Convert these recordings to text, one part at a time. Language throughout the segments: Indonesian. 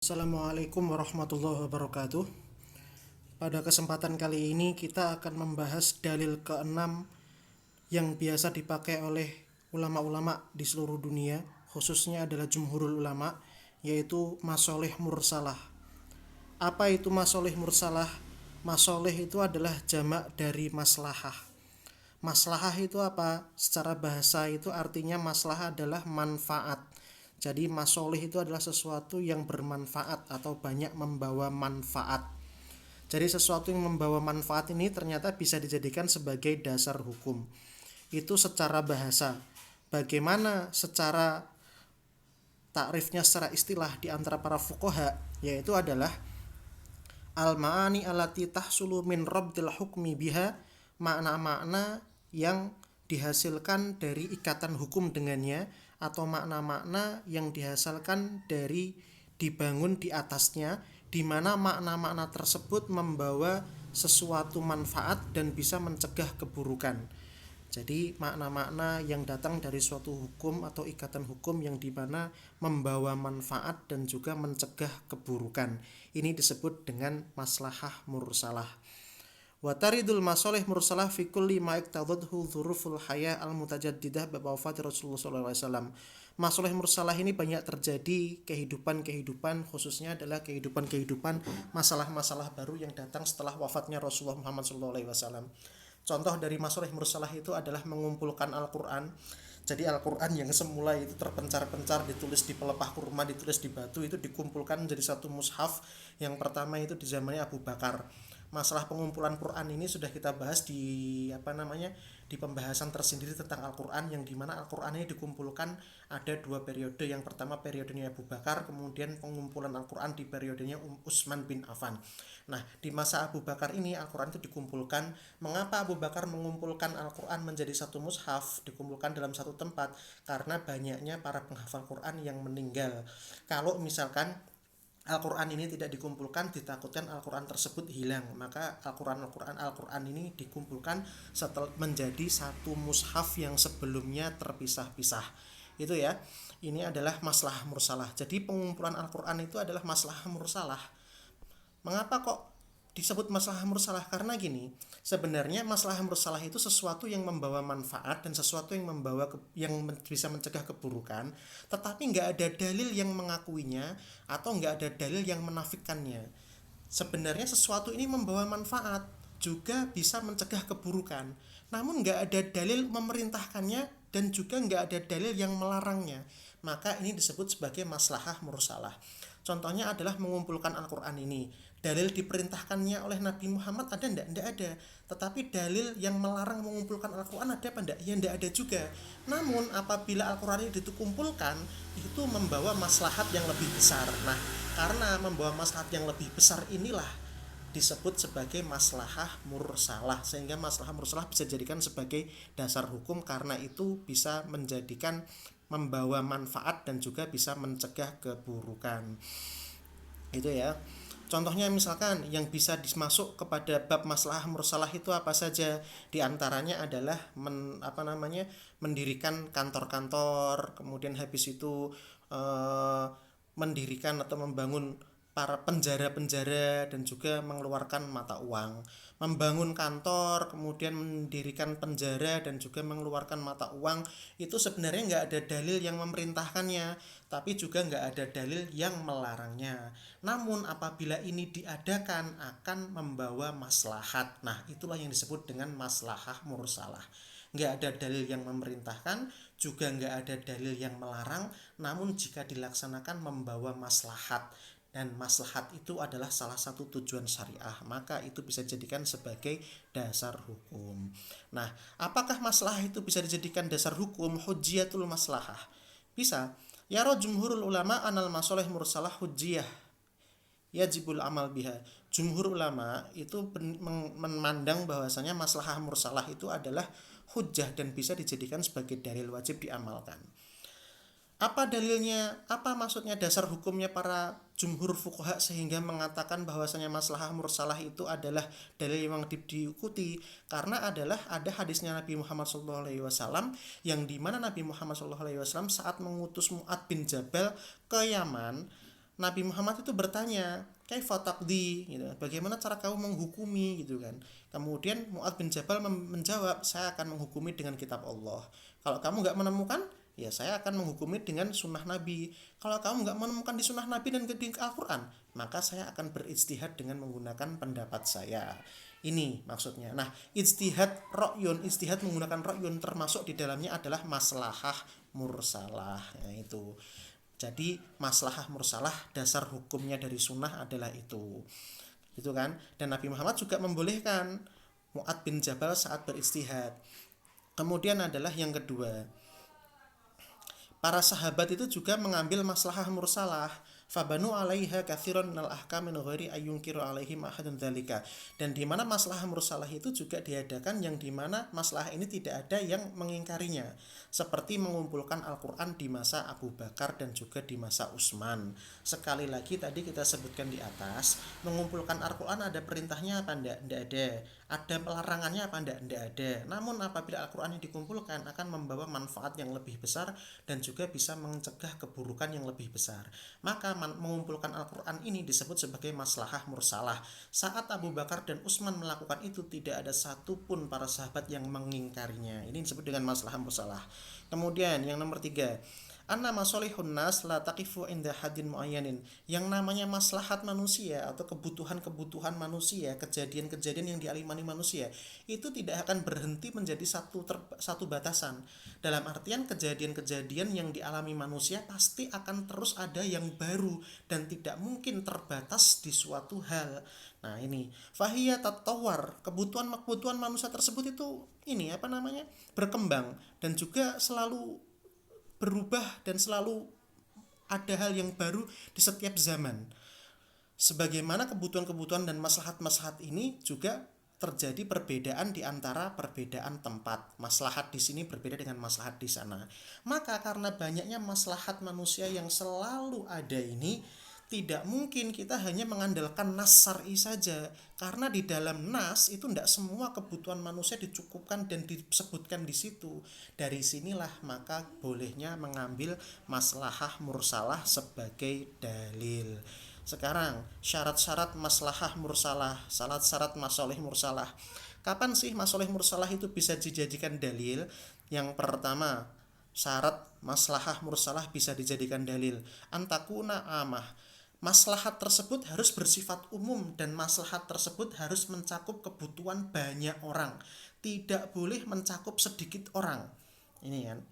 Assalamualaikum warahmatullahi wabarakatuh. Pada kesempatan kali ini kita akan membahas dalil keenam yang biasa dipakai oleh ulama-ulama di seluruh dunia, khususnya adalah jumhurul ulama, yaitu masoleh mursalah. Apa itu masoleh mursalah? Masoleh itu adalah jamak dari maslahah. Maslahah itu apa? Secara bahasa itu artinya maslahah adalah manfaat. Jadi masoleh itu adalah sesuatu yang bermanfaat atau banyak membawa manfaat. Jadi sesuatu yang membawa manfaat ini ternyata bisa dijadikan sebagai dasar hukum. Itu secara bahasa. Bagaimana secara takrifnya secara istilah di antara para fuqaha, yaitu adalah al-ma'ani allati tahsulu min rabdil hukmi biha, makna-makna yang dihasilkan dari ikatan hukum dengannya, atau makna-makna yang dihasilkan dari dibangun di atasnya, di mana makna-makna tersebut membawa sesuatu manfaat dan bisa mencegah keburukan. Jadi makna-makna yang datang dari suatu hukum atau ikatan hukum yang dimana membawa manfaat dan juga mencegah keburukan. Ini disebut dengan maslahah mursalah. Wataridul masoleh mursalah fi kulli ma iktadadhu dzuruful haya al mutajaddidah ba'da wafat Rasulullah SAW. Masoleh mursalah ini banyak terjadi kehidupan-kehidupan, khususnya adalah kehidupan-kehidupan masalah-masalah baru yang datang setelah wafatnya Rasulullah Muhammad SAW. Contoh dari masoleh mursalah itu adalah mengumpulkan Al-Quran. Jadi Al-Quran yang semula itu terpencar-pencar, ditulis di pelepah kurma, ditulis di batu, itu dikumpulkan menjadi satu mushaf. Yang pertama itu di zamannya Abu Bakar. Masalah pengumpulan Quran ini sudah kita bahas di di pembahasan tersendiri tentang Al-Quran, yang dimana Al-Quran ini dikumpulkan ada dua periode. Yang pertama periodenya Abu Bakar, kemudian pengumpulan Al-Quran di periodenya Utsman bin Affan. Nah, di masa Abu Bakar ini Al-Quran itu dikumpulkan. Mengapa Abu Bakar mengumpulkan Al-Quran menjadi satu mushaf, dikumpulkan dalam satu tempat? Karena banyaknya para penghafal Quran yang meninggal. Kalau misalkan Al-Quran ini tidak dikumpulkan, ditakutkan Al-Quran tersebut hilang. Maka Al-Quran ini dikumpulkan setelah menjadi satu mushaf yang sebelumnya terpisah-pisah. Itu ya. Ini adalah maslahah mursalah. Jadi pengumpulan Al-Quran itu adalah maslahah mursalah. Mengapa kok disebut maslahah mursalah? Karena gini, sebenarnya maslahah mursalah itu sesuatu yang membawa manfaat dan sesuatu yang bisa mencegah keburukan, tetapi nggak ada dalil yang mengakuinya atau nggak ada dalil yang menafikannya. Sebenarnya sesuatu ini membawa manfaat, juga bisa mencegah keburukan, namun nggak ada dalil memerintahkannya dan juga nggak ada dalil yang melarangnya. Maka ini disebut sebagai maslahah mursalah. Contohnya adalah mengumpulkan Al-Quran ini. Dalil diperintahkannya oleh Nabi Muhammad ada enggak? Enggak ada. Tetapi dalil yang melarang mengumpulkan Al-Quran ada apa enggak? Ya enggak ada juga. Namun apabila Al-Quran ini dikumpulkan, itu membawa maslahat yang lebih besar. Nah, karena membawa maslahat yang lebih besar inilah disebut sebagai maslahah mursalah, sehingga maslahah mursalah bisa dijadikan sebagai dasar hukum karena itu bisa menjadikan membawa manfaat dan juga bisa mencegah keburukan. Itu ya. Contohnya misalkan yang bisa dimasuk kepada bab maslahah mursalah itu apa saja? Di antaranya adalah mendirikan kantor-kantor, kemudian habis itu mendirikan atau membangun para penjara-penjara dan juga mengeluarkan mata uang. Membangun kantor, kemudian mendirikan penjara dan juga mengeluarkan mata uang, itu sebenarnya nggak ada dalil yang memerintahkannya, tapi juga nggak ada dalil yang melarangnya. Namun apabila ini diadakan akan membawa maslahat. Nah, itulah yang disebut dengan maslahah mursalah. Nggak ada dalil yang memerintahkan, juga nggak ada dalil yang melarang, namun jika dilaksanakan membawa maslahat. Dan maslahat itu adalah salah satu tujuan syariah, maka itu bisa dijadikan sebagai dasar hukum. Nah, apakah maslahah itu bisa dijadikan dasar hukum? Hujjiyatul maslahah. Bisa. Yara jumhurul ulama anal masoleh mursalah hujjiyah yajibul amal biha. Jumhur ulama itu memandang bahwasanya maslahah mursalah itu adalah hujjah dan bisa dijadikan sebagai dalil wajib diamalkan. Apa dalilnya? Apa maksudnya dasar hukumnya para jumhur fuqaha sehingga mengatakan bahwasanya maslahah mursalah itu adalah dalil yang diikuti? Karena adalah ada hadisnya Nabi Muhammad SAW, yang dimana Nabi Muhammad SAW saat mengutus Mu'ad bin Jabal ke Yaman, Nabi Muhammad itu bertanya, kaifa taqdi, gitu. Bagaimana cara kamu menghukumi, gitu kan. Kemudian Mu'adz bin Jabal menjawab, saya akan menghukumi dengan kitab Allah. Kalau kamu nggak menemukan, ya saya akan menghukumi dengan sunnah Nabi. Kalau kamu nggak menemukan di sunnah Nabi dan di Al-Quran, maka saya akan berijtihad dengan menggunakan pendapat saya. Ini maksudnya. Nah, ijtihad menggunakan ra'yun termasuk di dalamnya adalah maslahah mursalah. Nah, itu. Jadi maslahah mursalah dasar hukumnya dari sunnah adalah itu. Gitu kan? Dan Nabi Muhammad juga membolehkan Mu'adz bin Jabal saat beristihad. Kemudian adalah yang kedua, para sahabat itu juga mengambil maslahah mursalah, fabanu alaiha katsiran minal ahkam min ghairi ayyunkiru alaihim ahadun dzalika. Dan di mana maslahah mursalah itu juga diadakan yang di mana maslahah ini tidak ada yang mengingkarinya, seperti mengumpulkan Al-Qur'an di masa Abu Bakar dan juga di masa Utsman. Sekali lagi tadi kita sebutkan di atas, mengumpulkan Al-Qur'an ada perintahnya apa enggak? Enggak ada. Ada pelarangannya apa enggak? Enggak ada. Namun apabila Al-Qur'an yang dikumpulkan akan membawa manfaat yang lebih besar dan juga bisa mencegah keburukan yang lebih besar, maka mengumpulkan Al-Qur'an ini disebut sebagai maslahah mursalah. Saat Abu Bakar dan Utsman melakukan itu, tidak ada satupun para sahabat yang mengingkarinya. Ini disebut dengan maslahah mursalah. Kemudian yang nomor 3, anna masolihun nas la taqifu inda hadin muayyanin. Yang namanya maslahat manusia atau kebutuhan-kebutuhan manusia, kejadian-kejadian yang dialami manusia, itu tidak akan berhenti menjadi satu batasan. Dalam artian kejadian-kejadian yang dialami manusia pasti akan terus ada yang baru dan tidak mungkin terbatas di suatu hal. Nah, ini fahiyya tatawar, kebutuhan manusia tersebut itu berkembang dan juga selalu berubah dan selalu ada hal yang baru di setiap zaman. Sebagaimana kebutuhan-kebutuhan dan maslahat-maslahat ini juga terjadi perbedaan di antara perbedaan tempat. Maslahat di sini berbeda dengan maslahat di sana. Maka karena banyaknya maslahat manusia yang selalu ada ini, tidak mungkin kita hanya mengandalkan nas syar'i saja, karena di dalam nas itu tidak semua kebutuhan manusia dicukupkan dan disebutkan di situ. Dari sinilah maka bolehnya mengambil maslahah mursalah sebagai dalil. Sekarang syarat-syarat maslahah mursalah, syarat-syarat masolih mursalah. Kapan sih masolih mursalah itu bisa dijadikan dalil? Yang pertama, syarat maslahah mursalah bisa dijadikan dalil antakuna amah. Maslahat tersebut harus bersifat umum dan maslahat tersebut harus mencakup kebutuhan banyak orang. Tidak boleh mencakup sedikit orang. Ini kan.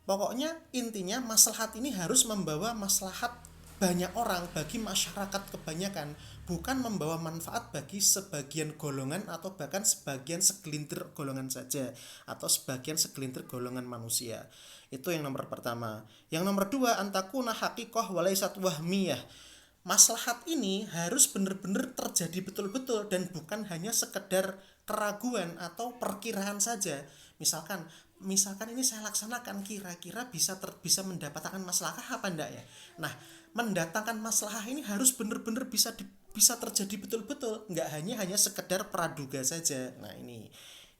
Pokoknya intinya maslahat ini harus membawa maslahat banyak orang bagi masyarakat kebanyakan, bukan membawa manfaat bagi sebagian golongan atau bahkan sebagian segelintir golongan saja atau sebagian segelintir golongan manusia. Itu yang nomor pertama. Yang nomor 2, antakuna haqiqah walaisat wahmiyah. Maslahat ini harus benar-benar terjadi betul-betul dan bukan hanya sekedar keraguan atau perkiraan saja. Misalkan ini saya laksanakan, kira-kira bisa mendapatkan maslahah apa enggak ya. Nah, mendatangkan maslahah ini harus benar-benar bisa terjadi betul-betul, enggak hanya sekedar praduga saja. Nah, ini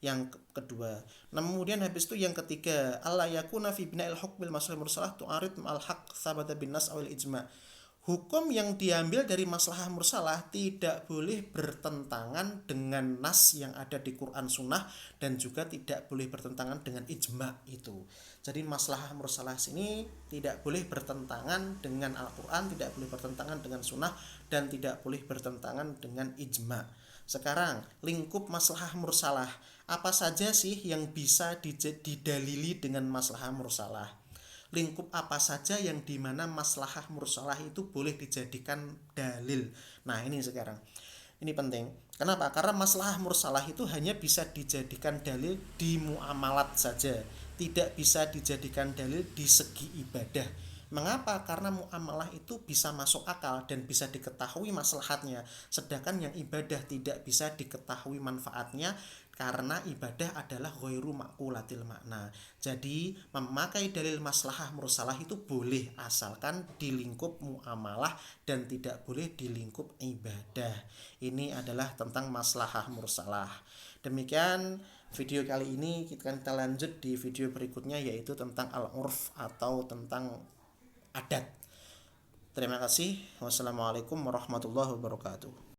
yang kedua. Nah, kemudian habis itu yang ketiga, alla yakuna fi bina'il hukmil maslahah mursalah tu'arid ma'al haq sabata bin nas awil ijma'. Hukum yang diambil dari maslahah mursalah tidak boleh bertentangan dengan nas yang ada di Quran Sunnah dan juga tidak boleh bertentangan dengan ijma' itu. Jadi maslahah mursalah sini tidak boleh bertentangan dengan Al-Quran, tidak boleh bertentangan dengan Sunnah, dan tidak boleh bertentangan dengan ijma'. Sekarang lingkup maslahah mursalah, apa saja sih yang bisa didalili dengan maslahah mursalah? Lingkup apa saja yang dimana maslahah mursalah itu boleh dijadikan dalil? Nah, ini sekarang ini penting. Kenapa? Karena maslahah mursalah itu hanya bisa dijadikan dalil di muamalat saja, tidak bisa dijadikan dalil di segi ibadah. Mengapa? Karena muamalah itu bisa masuk akal dan bisa diketahui maslahatnya, sedangkan yang ibadah tidak bisa diketahui manfaatnya karena ibadah adalah ghairu maqulatil makna. Jadi memakai dalil maslahah mursalah itu boleh asalkan di lingkup muamalah dan tidak boleh di lingkup ibadah. Ini adalah tentang maslahah mursalah. Demikian video kali ini, kita lanjut di video berikutnya yaitu tentang al-urf atau tentang adat. Terima kasih. Wassalamualaikum warahmatullahi wabarakatuh.